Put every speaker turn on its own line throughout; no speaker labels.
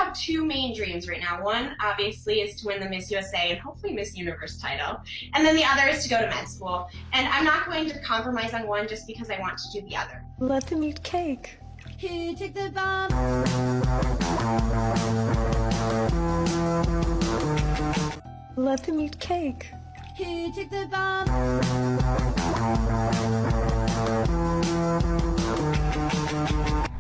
have two main dreams right now. One, obviously, is to win the Miss USA and hopefully Miss Universe title. And then the other is to go to med school. And I'm not going to compromise on one just because I want to do the other.
Let them eat cake.
Who took the bomb?
Let them eat cake.
Who took the bomb?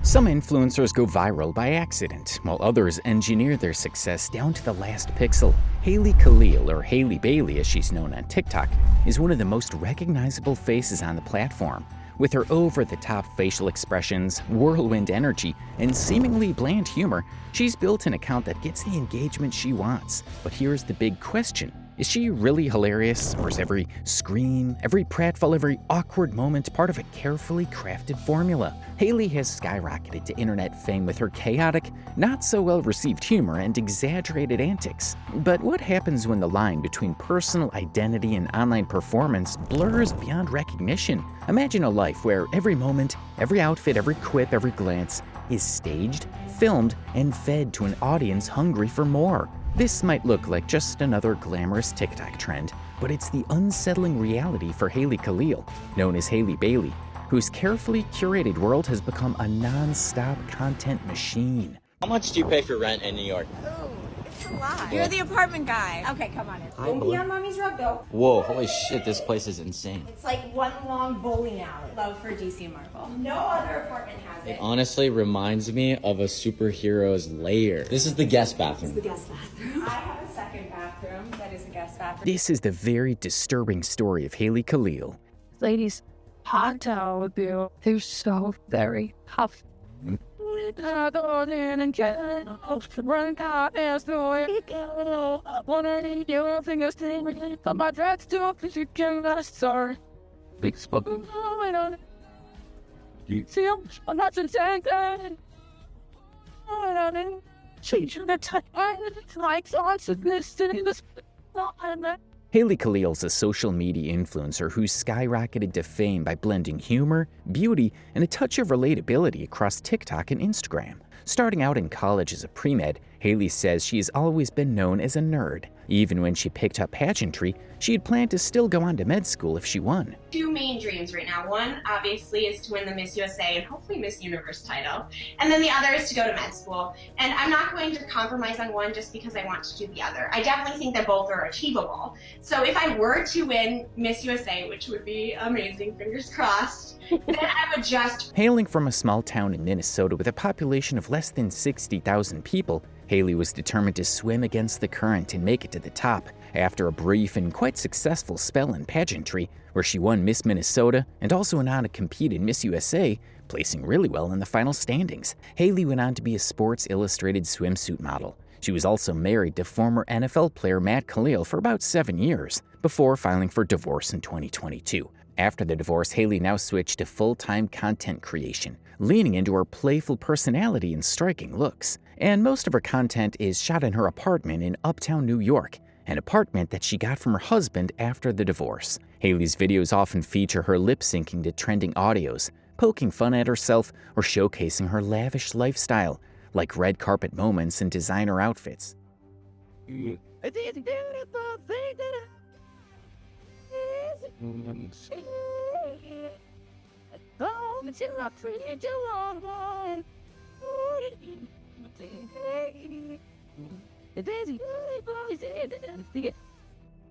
Some influencers go viral by accident, while others engineer their success down to the last pixel. Haley Kalil, or Haley Bailey as she's known on TikTok, is one of the most recognizable faces on the platform. With her over-the-top facial expressions, whirlwind energy, and seemingly bland humor, she's built an account that gets the engagement she wants. But here's the big question. Is she really hilarious, or is every scream, every pratfall, every awkward moment part of a carefully crafted formula? Haley has skyrocketed to internet fame with her chaotic, not-so-well-received humor and exaggerated antics. But what happens when the line between personal identity and online performance blurs beyond recognition? Imagine a life where every moment, every outfit, every quip, every glance is staged, filmed, and fed to an audience hungry for more. This might look like just another glamorous TikTok trend, but it's the unsettling reality for Haley Khalil, known as Haley Bailey, whose carefully curated world has become a non-stop content machine.
How much do you pay for rent in New York?
Ooh, it's a lot. You're the apartment guy. Okay, come on in. Don't be on mommy's rug, though.
Whoa, holy shit, this place is insane.
It's like one long bowling alley. Love for DC and Marvel. No other apartment has
It
it.
honestly reminds me of a superhero's lair. This is the guest bathroom.
The guest bathroom. I have a second bathroom that is a guest bathroom.
This is the very disturbing story of Haley Khalil.
Ladies, hot towel with you. They're so very tough.
Haley Khalil's a social media influencer who's skyrocketed to fame by blending humor, beauty, and a touch of relatability across TikTok and Instagram. Starting out in college as a pre-med, Haley says she has always been known as a nerd. Even when she picked up pageantry, she had planned to still go on to med school if she won.
Two main dreams right now. One, obviously, is to win the Miss USA and hopefully Miss Universe title. And then the other is to go to med school. And I'm not going to compromise on one just because I want to do the other. I definitely think that both are achievable. So if I were to win Miss USA, which would be amazing, fingers crossed, then I would just...
Hailing from a small town in Minnesota with a population of less than 60,000 people, Haley was determined to swim against the current and make it to the top. After a brief and quite successful spell in pageantry, where she won Miss Minnesota and also went on to compete in Miss USA, placing really well in the final standings, Haley went on to be a Sports Illustrated swimsuit model. She was also married to former NFL player Matt Kalil for about 7 years, before filing for divorce in 2022. After the divorce, Haley now switched to full-time content creation, leaning into her playful personality and striking looks. And most of her content is shot in her apartment in Uptown New York, an apartment that she got from her husband after the divorce. Haley's videos often feature her lip-syncing to trending audios, poking fun at herself, or showcasing her lavish lifestyle, like red carpet moments and designer outfits.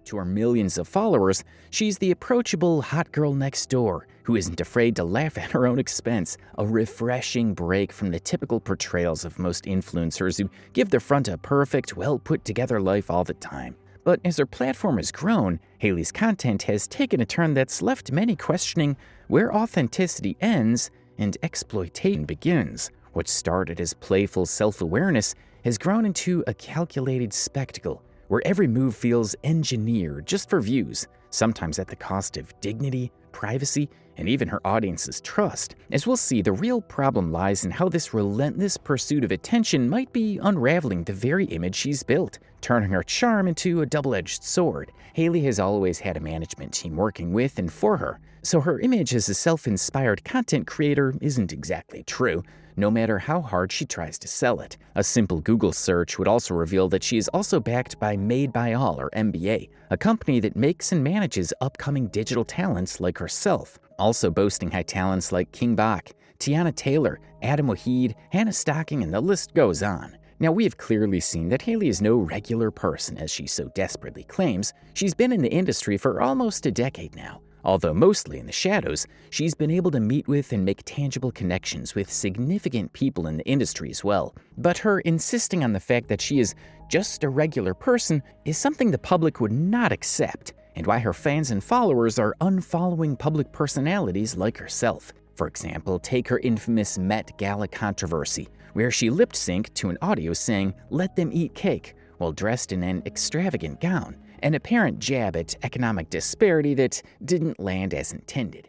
To her millions of followers, she's the approachable hot girl next door who isn't afraid to laugh at her own expense, a refreshing break from the typical portrayals of most influencers who give the front a perfect, well-put-together life all the time. But as her platform has grown, Haley's content has taken a turn that's left many questioning where authenticity ends and exploitation begins. What started as playful self-awareness has grown into a calculated spectacle, where every move feels engineered just for views, sometimes at the cost of dignity, privacy, and even her audience's trust. As we'll see, the real problem lies in how this relentless pursuit of attention might be unraveling the very image she's built. turning her charm into a double-edged sword. Haley has always had a management team working with and for her, so her image as a self-inspired content creator isn't exactly true, no matter how hard she tries to sell it. A simple Google search would also reveal that she is also backed by Made by All, or MBA, a company that makes and manages upcoming digital talents like herself, also boasting high talents like King Bach, Tiana Taylor, Adam Wahid, Hannah Stocking, and the list goes on. Now, we have clearly seen that Haley is no regular person, as she so desperately claims. She's been in the industry for almost a decade now. Although mostly in the shadows, she's been able to meet with and make tangible connections with significant people in the industry as well. But her insisting on the fact that she is just a regular person is something the public would not accept, and why her fans and followers are unfollowing public personalities like herself. For example, take her infamous Met Gala controversy, where she lip-synced to an audio saying, "Let them eat cake," while dressed in an extravagant gown, an apparent jab at economic disparity that didn't land as intended.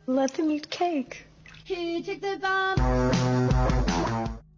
Let them eat cake.
Who took the bomb?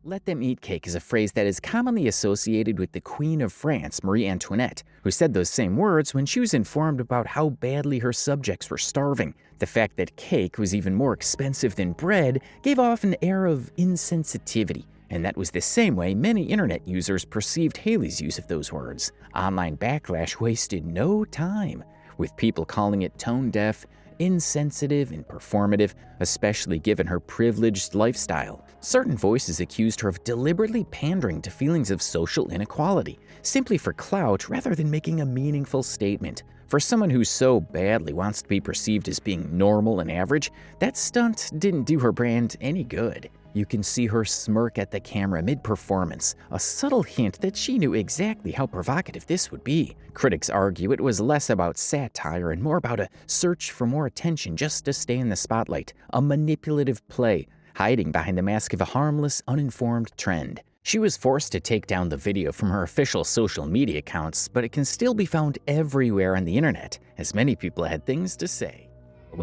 Let them eat cake is a phrase that is commonly associated with the Queen of France, Marie Antoinette, who said those same words when she was informed about how badly her subjects were starving. The fact that cake was even more expensive than bread gave off an air of insensitivity, and that was the same way many internet users perceived Haley's use of those words. Online backlash wasted no time, with people calling it tone-deaf, insensitive, and performative, especially given her privileged lifestyle. Certain voices accused her of deliberately pandering to feelings of social inequality, simply for clout rather than making a meaningful statement. For someone who so badly wants to be perceived as being normal and average, that stunt didn't do her brand any good. You can see her smirk at the camera mid-performance, a subtle hint that she knew exactly how provocative this would be. Critics argue it was less about satire and more about a search for more attention just to stay in the spotlight, a manipulative play, hiding behind the mask of a harmless, uninformed trend. She was forced to take down the video from her official social media accounts, but it can still be found everywhere on the internet, as many people had things to say.
Some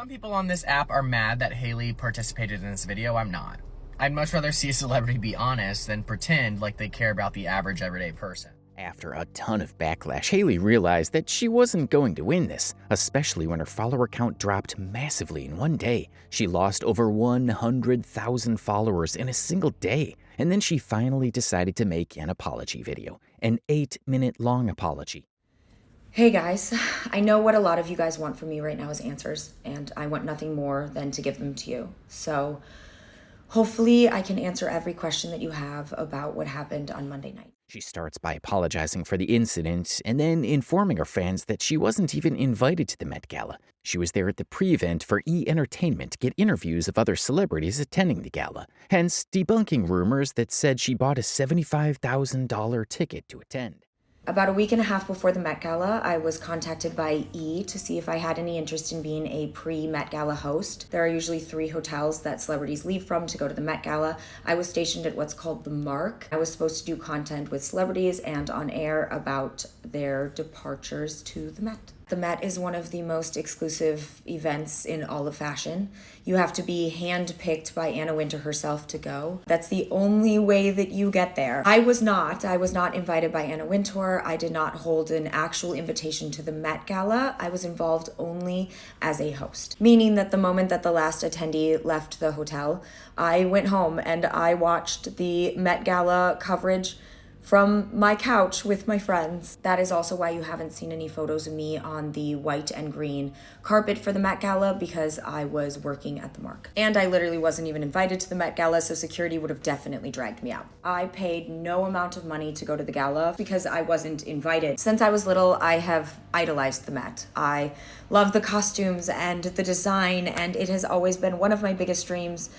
people on this app are mad that Haley participated in this video. I'm not. I'd much rather see a celebrity be honest than pretend like they care about the average everyday person.
After a ton of backlash, Haley realized that she wasn't going to win this, especially when her follower count dropped massively in one day. She lost over 100,000 followers in a single day, and then she finally decided to make an apology video, an 8-minute-long apology.
Hey guys, I know what a lot of you guys want from me right now is answers, and I want nothing more than to give them to you. So hopefully I can answer every question that you have about what happened on Monday night.
She starts by apologizing for the incident and then informing her fans that she wasn't even invited to the Met Gala. She was there at the pre-event for E! Entertainment to get interviews of other celebrities attending the gala, hence debunking rumors that said she bought a $75,000 ticket to attend.
About a week and a half before the Met Gala, I was contacted by E! to see if I had any interest in being a pre-Met Gala host. There are usually 3 hotels that celebrities leave from to go to the Met Gala. I was stationed at what's called the Mark. I was supposed to do content with celebrities and on air about their departures to the Met. The Met is one of the most exclusive events in all of fashion. You have to be handpicked by Anna Wintour herself to go. That's the only way that you get there. I was not invited by Anna Wintour. I did not hold an actual invitation to the Met Gala. I was involved only as a host, meaning that the moment that the last attendee left the hotel, I went home and I watched the Met Gala coverage from my couch with my friends. That is also why you haven't seen any photos of me on the white and green carpet for the Met Gala, because I was working at the Mark. And I literally wasn't even invited to the Met Gala, so security would have definitely dragged me out. I paid no amount of money to go to the gala because I wasn't invited. Since I was little, I have idolized the Met. I love the costumes and the design, and it has always been one of my biggest dreams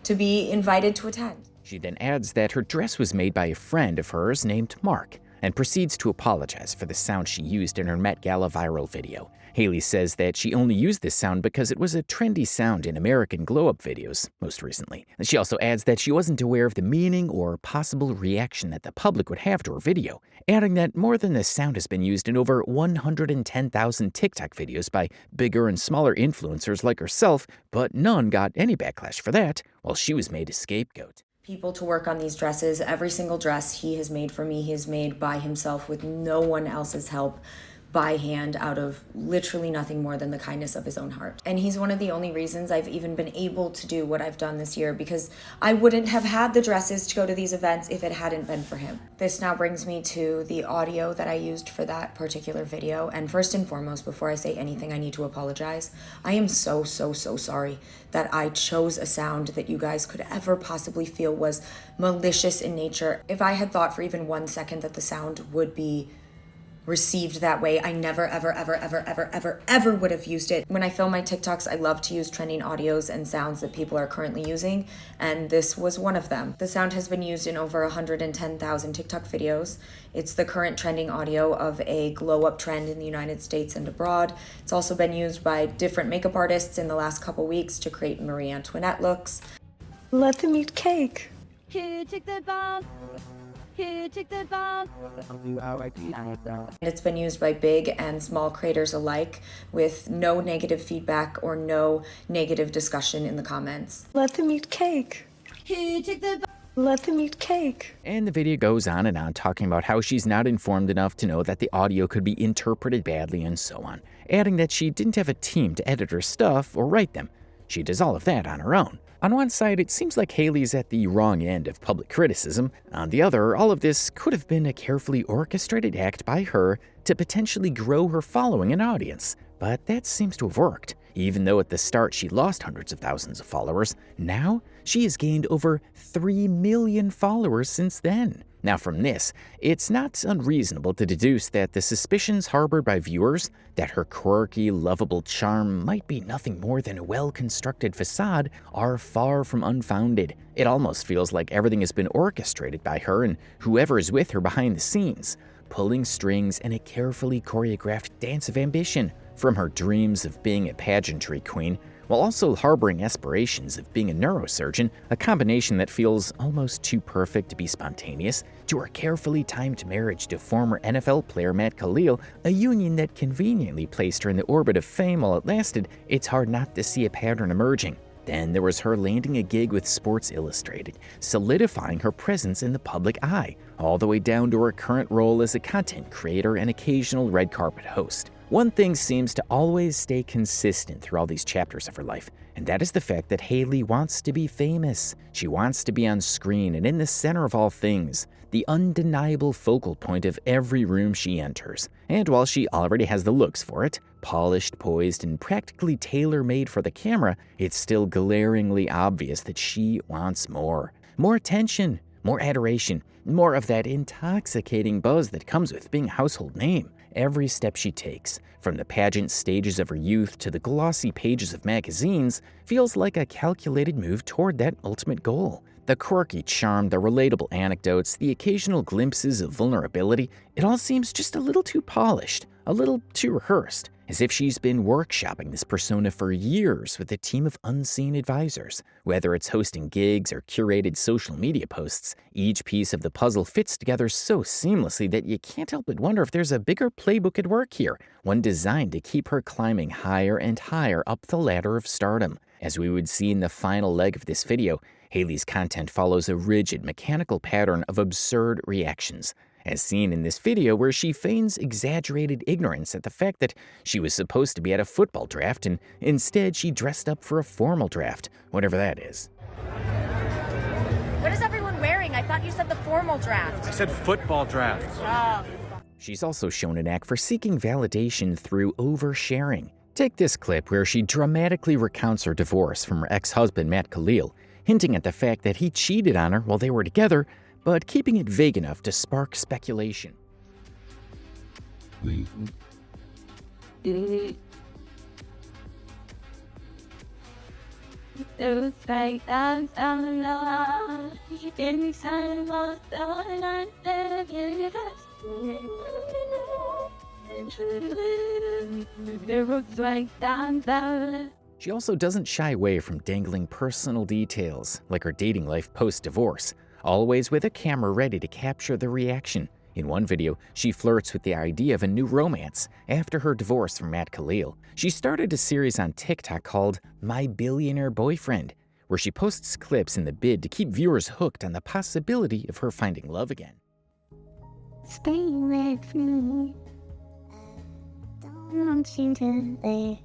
to be invited to attend.
She then adds that her dress was made by a friend of hers named Mark. and proceeds to apologize for the sound she used in her Met Gala viral video. Haley says that she only used this sound because it was a trendy sound in American glow-up videos most recently. She also adds that she wasn't aware of the meaning or possible reaction that the public would have to her video, adding that more than this sound has been used in over 110,000 TikTok videos by bigger and smaller influencers like herself, but none got any backlash for that, while she was made a scapegoat.
People to work on these dresses. Every single dress he has made for me, he has made by himself with no one else's help, by hand, out of literally nothing more than the kindness of his own heart. And he's one of the only reasons I've even been able to do what I've done this year, because I wouldn't have had the dresses to go to these events if it hadn't been for him. This now brings me to the audio that I used for that particular video. And first and foremost, before I say anything, I need to apologize. I am so sorry that I chose a sound that you guys could ever possibly feel was malicious in nature. If I had thought for even 1 second that the sound would be received that way, I never, ever would have used it. When I film my TikToks, I love to use trending audios and sounds that people are currently using, and this was one of them. The sound has been used in over 110,000 TikTok videos. It's the current trending audio of a glow-up trend in the United States and abroad. It's also been used by different makeup artists in the last couple weeks to create Marie Antoinette looks.
Let them eat cake.
Who took the bomb? Who took the bomb?
It's been used by big and small creators alike with no negative feedback or no negative discussion in the comments.
Let them eat cake.
Who took the bomb?
Let them eat cake.
And the video goes on and on, talking about how she's not informed enough to know that the audio could be interpreted badly and so on, adding that she didn't have a team to edit her stuff or write them. She does all of that on her own. On one side, it seems like Haley's at the wrong end of public criticism. On the other, all of this could have been a carefully orchestrated act by her to potentially grow her following and audience. But that seems to have worked. Even though at the start she lost hundreds of thousands of followers, now she has gained over 3 million followers since then. Now from this, it's not unreasonable to deduce that the suspicions harbored by viewers that her quirky, lovable charm might be nothing more than a well-constructed facade are far from unfounded. It almost feels like everything has been orchestrated by her and whoever is with her behind the scenes, pulling strings in a carefully choreographed dance of ambition, from her dreams of being a pageantry queen, while also harboring aspirations of being a neurosurgeon, a combination that feels almost too perfect to be spontaneous, to her carefully timed marriage to former NFL player Matt Kalil, a union that conveniently placed her in the orbit of fame while it lasted. It's hard not to see a pattern emerging. Then there was her landing a gig with Sports Illustrated, solidifying her presence in the public eye, all the way down to her current role as a content creator and occasional red carpet host. One thing seems to always stay consistent through all these chapters of her life, and that is the fact that Haley wants to be famous. She wants to be on screen and in the center of all things, the undeniable focal point of every room she enters. And while she already has the looks for it, polished, poised, and practically tailor-made for the camera, it's still glaringly obvious that she wants more. More attention, more adoration, more of that intoxicating buzz that comes with being a household name. Every step she takes, from the pageant stages of her youth to the glossy pages of magazines, feels like a calculated move toward that ultimate goal. The quirky charm, the relatable anecdotes, the occasional glimpses of vulnerability, it all seems just a little too polished, a little too rehearsed, as if she's been workshopping this persona for years with a team of unseen advisors. Whether it's hosting gigs or curated social media posts, each piece of the puzzle fits together so seamlessly that you can't help but wonder if there's a bigger playbook at work here, one designed to keep her climbing higher and higher up the ladder of stardom. As we would see in the final leg of this video, Haley's content follows a rigid, mechanical pattern of absurd reactions, as seen in this video where she feigns exaggerated ignorance at the fact that she was supposed to be at a football draft and instead she dressed up for a formal draft, whatever that is.
What is everyone wearing? I thought you said the formal draft.
I said football draft.
Oh.
She's also shown a knack for seeking validation through oversharing. Take this clip where she dramatically recounts her divorce from her ex-husband Matt Kalil, hinting at the fact that he cheated on her while they were together, but keeping it vague enough to spark speculation. She also doesn't shy away from dangling personal details, like her dating life post-divorce, always with a camera ready to capture the reaction. In one video, she flirts with the idea of a new romance after her divorce from Matt Kalil. She started a series on TikTok called My Billionaire Boyfriend, where she posts clips in the bid to keep viewers hooked on the possibility of her finding love again.
Stay with me. Don't want you to leave.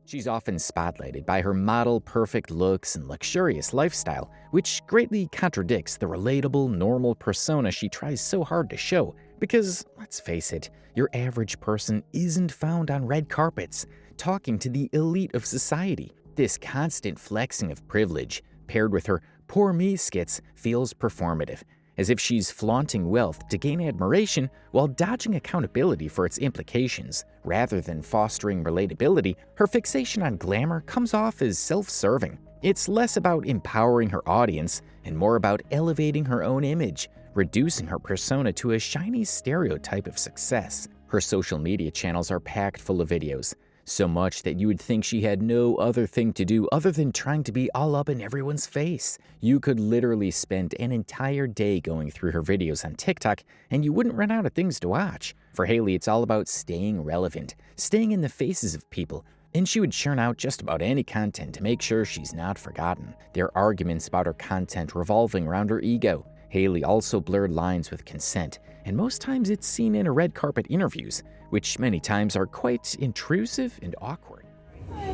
She's often spotlighted by her model-perfect looks and luxurious lifestyle, which greatly contradicts the relatable, normal persona she tries so hard to show. Because, let's face it, your average person isn't found on red carpets, talking to the elite of society. This constant flexing of privilege, paired with her poor me skits, feels performative, as if she's flaunting wealth to gain admiration while dodging accountability for its implications. Rather than fostering relatability, her fixation on glamour comes off as self-serving. It's less about empowering her audience and more about elevating her own image, reducing her persona to a shiny stereotype of success. Her social media channels are packed full of videos, so much that you would think she had no other thing to do other than trying to be all up in everyone's face. You could literally spend an entire day going through her videos on TikTok and you wouldn't run out of things to watch. For Haley, it's all about staying relevant, staying in the faces of people, and she would churn out just about any content to make sure she's not forgotten. There are arguments about her content revolving around her ego. Haley also blurred lines with consent, and most times it's seen in her red carpet interviews, which many times are quite intrusive and awkward.
I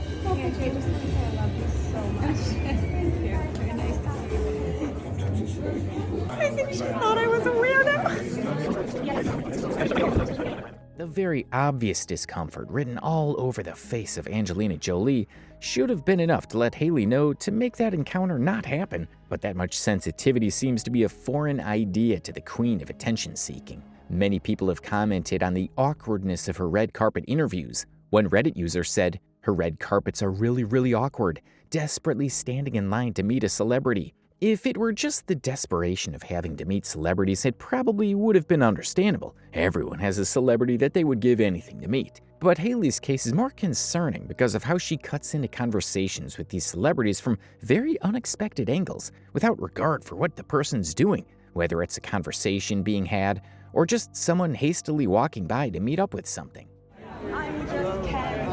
think she thought I was a weirdo.
The very obvious discomfort written all over the face of Angelina Jolie should have been enough to let Haley know to make that encounter not happen, but that much sensitivity seems to be a foreign idea to the queen of attention-seeking. Many people have commented on the awkwardness of her red carpet interviews. One Reddit user said, "Her red carpets are really awkward, desperately standing in line to meet a celebrity." If it were just the desperation of having to meet celebrities, it probably would have been understandable. Everyone has a celebrity that they would give anything to meet. But Haley's case is more concerning because of how she cuts into conversations with these celebrities from very unexpected angles, without regard for what the person's doing, whether it's a conversation being had or just someone hastily walking by to meet up with something.
I'm just Ken.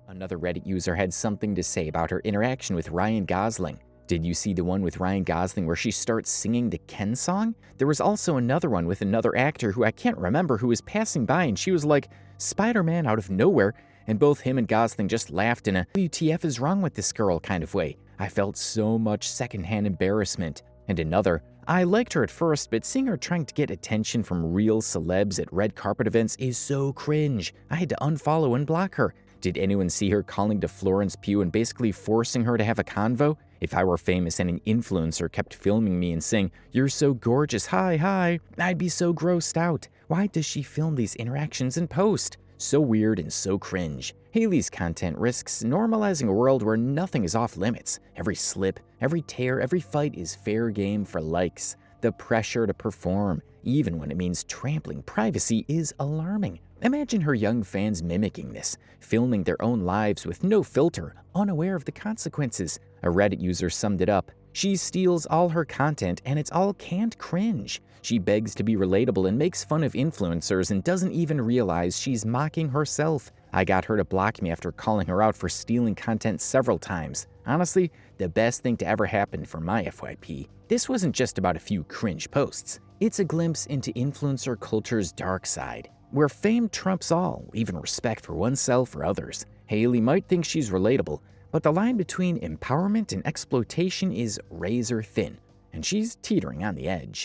Another Reddit user had something to say about her interaction with Ryan Gosling. Did you see the one with Ryan Gosling where she starts singing the Ken song? There was also another one with another actor who I can't remember who was passing by and she was like, Spider-Man out of nowhere, and both him and Gosling just laughed in a WTF is wrong with this girl kind of way. I felt so much secondhand embarrassment. And another, I liked her at first, but seeing her trying to get attention from real celebs at red carpet events is so cringe. I had to unfollow and block her. Did anyone see her calling to Florence Pugh and basically forcing her to have a convo? If I were famous and an influencer kept filming me and saying, "You're so gorgeous, hi," I'd be so grossed out. Why does she film these interactions and post? So weird and so cringe. Haley's content risks normalizing a world where nothing is off limits. Every slip, every tear, every fight is fair game for likes. The pressure to perform, even when it means trampling privacy, is alarming. Imagine her young fans mimicking this, filming their own lives with no filter, unaware of the consequences. A Reddit user summed it up. She steals all her content and it's all canned cringe. She begs to be relatable and makes fun of influencers and doesn't even realize she's mocking herself. I got her to block me after calling her out for stealing content several times. Honestly, the best thing to ever happen for my FYP. This wasn't just about a few cringe posts. It's a glimpse into influencer culture's dark side, where fame trumps all, even respect for oneself or others. Haley might think she's relatable, but the line between empowerment and exploitation is razor thin, and she's teetering on the edge.